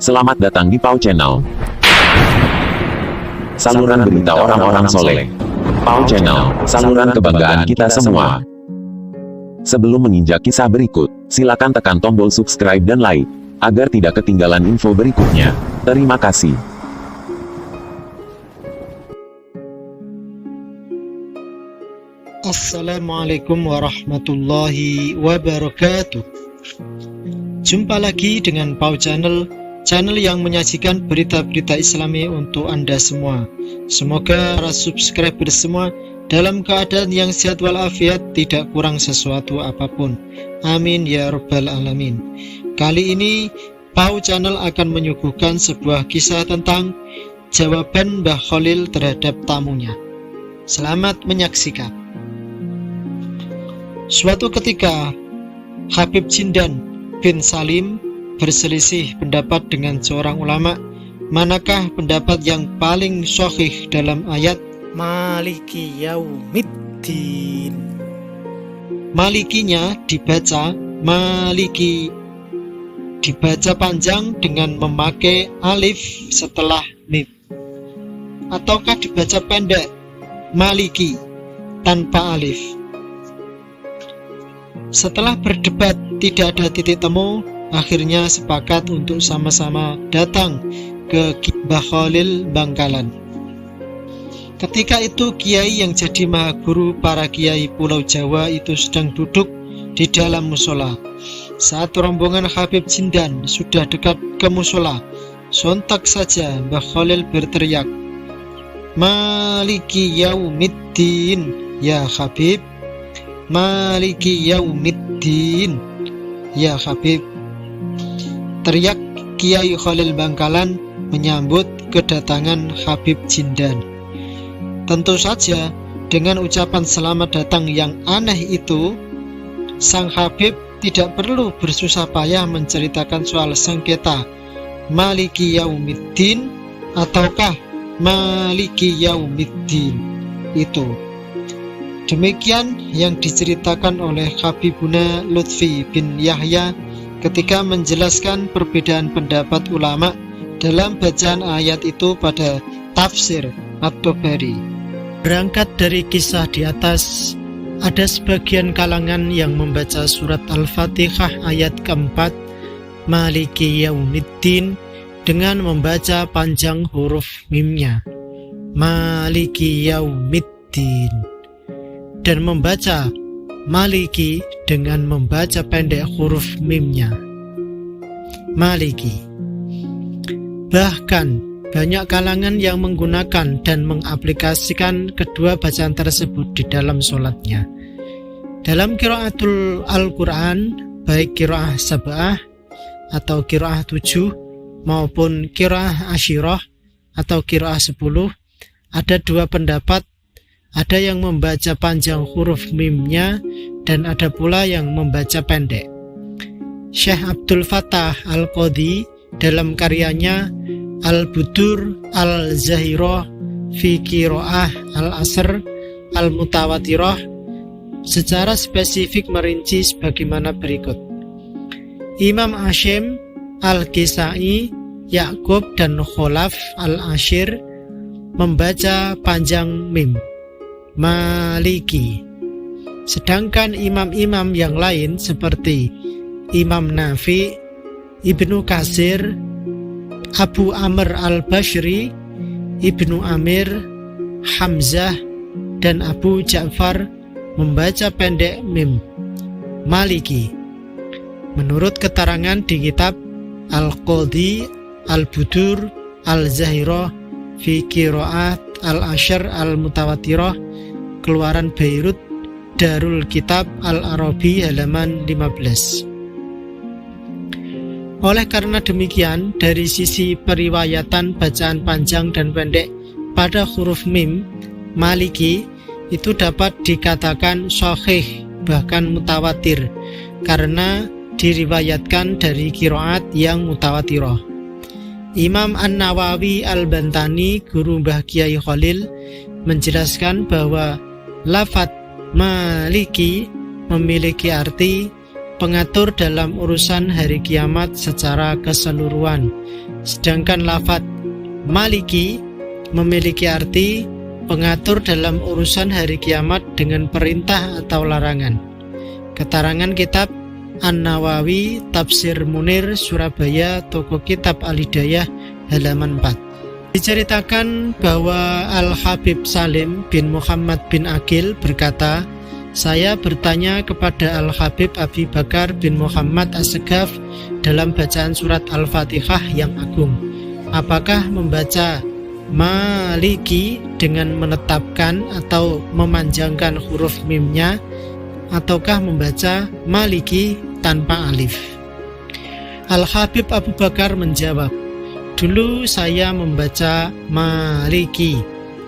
Selamat datang di Pau Channel, saluran berita orang-orang soleh. Pau Channel, saluran kebanggaan kita semua. Sebelum menginjak kisah berikut, silakan tekan tombol subscribe dan like, agar tidak ketinggalan info berikutnya. Terima kasih. Assalamualaikum warahmatullahi wabarakatuh. Jumpa lagi dengan Pau Channel, channel yang menyajikan berita-berita Islami untuk Anda semua. Semoga para subscriber semua dalam keadaan yang sehat walafiat, tidak kurang sesuatu apapun. Amin ya rabbal alamin. Kali ini Pau Channel akan menyuguhkan sebuah kisah tentang jawaban Mbah Khalil terhadap tamunya. Selamat menyaksikan. Suatu ketika, Habib Jindan bin Salim berselisih pendapat dengan seorang ulama, manakah pendapat yang paling sahih dalam ayat Maliki Yaumiddin. Malikinya dibaca Maliki, dibaca panjang dengan memakai alif setelah mim, ataukah dibaca pendek Maliki tanpa alif. Setelah berdebat tidak ada titik temu, akhirnya sepakat untuk sama-sama datang ke Mbah Khalil Bangkalan. Ketika itu kiai yang jadi maha guru para kiai Pulau Jawa itu sedang duduk di dalam musola. Saat rombongan Habib Jindan sudah dekat ke musola, sontak saja Mbah Khalil berteriak, Maliki Yaumiddin ya Habib, Maliki Yaumiddin ya Habib. Teriak Kiai Khalil Bangkalan menyambut kedatangan Habib Jindan. Tentu saja dengan ucapan selamat datang yang aneh itu, sang Habib tidak perlu bersusah payah menceritakan soal sengketa Maliki Yaumiddin ataukah Maliki Yaumiddin itu. Demikian yang diceritakan oleh Habibuna Lutfi bin Yahya ketika menjelaskan perbedaan pendapat ulama dalam bacaan ayat itu pada tafsir At-Tabari. Berangkat dari kisah di atas, ada sebagian kalangan yang membaca surat Al-Fatihah ayat keempat Maliki Yaumiddin dengan membaca panjang huruf mimnya Maliki Yaumiddin, dan membaca Maliki dengan membaca pendek huruf mimnya Maliki. Bahkan banyak kalangan yang menggunakan dan mengaplikasikan kedua bacaan tersebut di dalam sholatnya. Dalam qiraatul Al-Quran, baik qiraah sab'ah atau qiraah 7 maupun qiraah asyirah atau qiraah 10, ada dua pendapat. Ada yang membaca panjang huruf mimnya dan ada pula yang membaca pendek. Syekh Abdul Fattah Al-Qadhi dalam karyanya Al-Budur Al-Zahirah fi Qiraah Al-Asr Al-Mutawatirah secara spesifik merinci sebagaimana berikut. Imam Hashim Al-Kisai, Ya'qub dan Kholaf Al-Ashir membaca panjang mim Maliki. Sedangkan imam-imam yang lain seperti Imam Nafi, Ibnu Katsir, Abu Amr al-Bashri, Ibnu Amir, Hamzah, dan Abu Ja'far membaca pendek mim Maliki. Menurut keterangan di kitab Al-Qadhi Al-Budur Al-Zahirah fi Qiraat Al-Ashr Al-Mutawatirah, Keluaran Beirut, Darul Kitab Al-Arabi halaman 15. Oleh karena demikian, dari sisi periwayatan bacaan panjang dan pendek pada huruf mim Maliki itu dapat dikatakan sahih bahkan mutawatir karena diriwayatkan dari qiraat yang mutawatirah. Imam An-Nawawi Al-Bantani, guru Mbah Kiai Khalil, menjelaskan bahwa lafadz Maliki memiliki arti pengatur dalam urusan hari kiamat secara keseluruhan. Sedangkan lafadz maliki memiliki arti pengatur dalam urusan hari kiamat dengan perintah atau larangan. Keterangan kitab An-Nawawi, Tafsir Munir, Surabaya, toko kitab Al-Hidayah, halaman 4. Diceritakan bahwa Al-Habib Salim bin Muhammad bin Aqil berkata, saya bertanya kepada Al-Habib Abi Bakar bin Muhammad As-Segaf dalam bacaan surat Al-Fatihah yang agung, apakah membaca maliki dengan menetapkan atau memanjangkan huruf mimnya, ataukah membaca maliki tanpa alif? Al-Habib Abu Bakar menjawab, dulu saya membaca maliki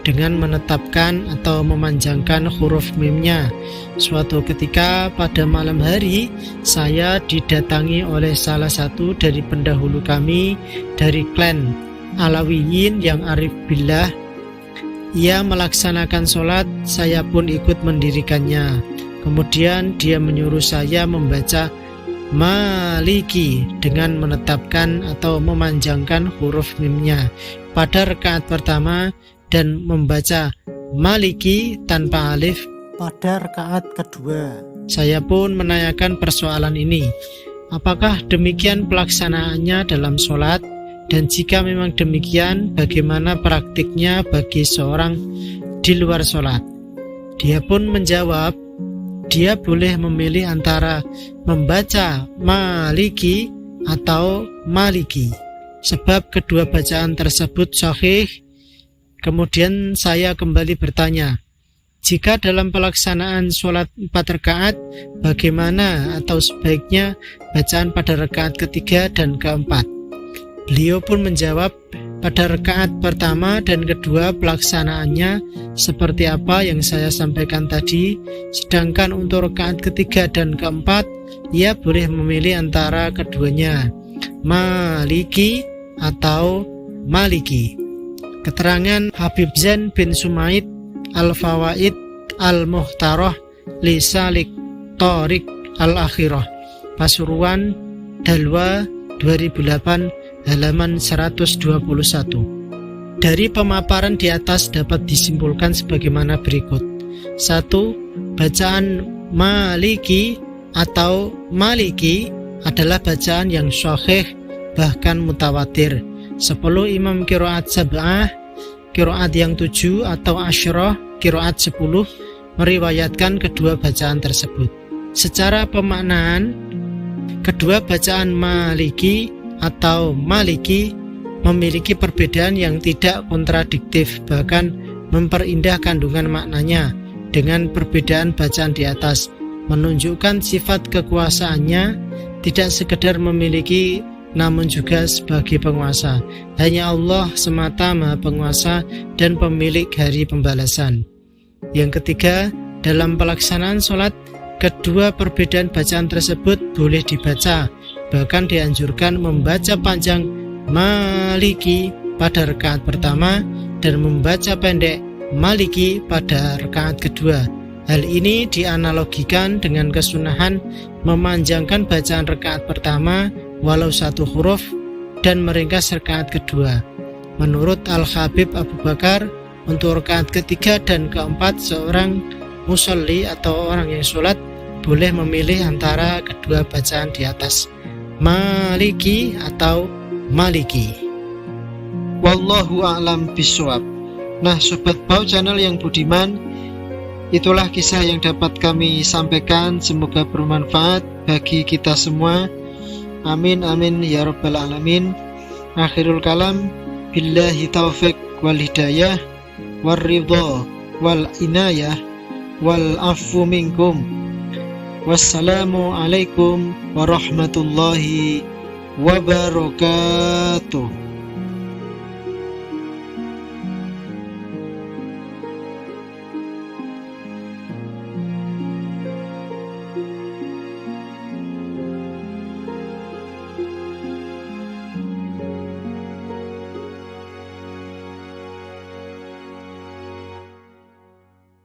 dengan menetapkan atau memanjangkan huruf mimnya. Suatu ketika pada malam hari, saya didatangi oleh salah satu dari pendahulu kami dari klan Alawiyin yang arif billah. Ia melaksanakan sholat, saya pun ikut mendirikannya. Kemudian dia menyuruh saya membaca maliki dengan menetapkan atau memanjangkan huruf mimnya pada rakaat pertama dan membaca maliki tanpa alif pada rakaat kedua. Saya pun menanyakan persoalan ini, apakah demikian pelaksanaannya dalam sholat? Dan jika memang demikian, bagaimana praktiknya bagi seorang di luar sholat? Dia pun menjawab, dia boleh memilih antara membaca maliki atau maliki, sebab kedua bacaan tersebut sahih. Kemudian saya kembali bertanya, jika dalam pelaksanaan sholat 4 rakaat, bagaimana atau sebaiknya bacaan pada rakaat ketiga dan keempat? Beliau pun menjawab, pada rakaat pertama dan kedua pelaksanaannya seperti apa yang saya sampaikan tadi, sedangkan untuk rakaat ketiga dan keempat, ia boleh memilih antara keduanya, maliki atau maliki. Keterangan Habib Zain bin Sumaid Al-Fawaid Al-Muhtarah li Salik Tariq Al-Akhirah, Pasuruan, Dalwa, 2008, halaman 121. Dari pemaparan di atas dapat disimpulkan sebagaimana berikut. 1. Bacaan maliki atau maliki adalah bacaan yang sahih bahkan mutawatir. 10 imam qiraat sab'ah, qiraat yang 7 atau asyrah, qiraat 10 meriwayatkan kedua bacaan tersebut. Secara pemaknaan, kedua bacaan maliki atau maliki memiliki perbedaan yang tidak kontradiktif, bahkan memperindah kandungan maknanya dengan perbedaan bacaan di atas, menunjukkan sifat kekuasaannya tidak sekedar memiliki namun juga sebagai penguasa. Hanya Allah semata Maha Penguasa dan pemilik hari pembalasan. Yang ketiga, dalam pelaksanaan sholat, kedua perbedaan bacaan tersebut boleh dibaca, bahkan dianjurkan membaca panjang maliki pada rakaat pertama dan membaca pendek maliki pada rakaat kedua. Hal ini dianalogikan dengan kesunahan memanjangkan bacaan rakaat pertama walau satu huruf dan meringkas rakaat kedua. Menurut Al-Habib Abu Bakar, untuk rakaat ketiga dan keempat seorang musolli atau orang yang sholat boleh memilih antara kedua bacaan di atas, maliki atau maliki. Wallahu a'lam bishawab. Nah, Sobat Bau Channel yang budiman, itulah kisah yang dapat kami sampaikan. Semoga bermanfaat bagi kita semua. Amin amin ya rabbal alamin. Akhirul kalam, billahi taufiq wal hidayah wal ridha wal inayah wal afu minkum. Wassalamu alaikum warahmatullahi wabarakatuh.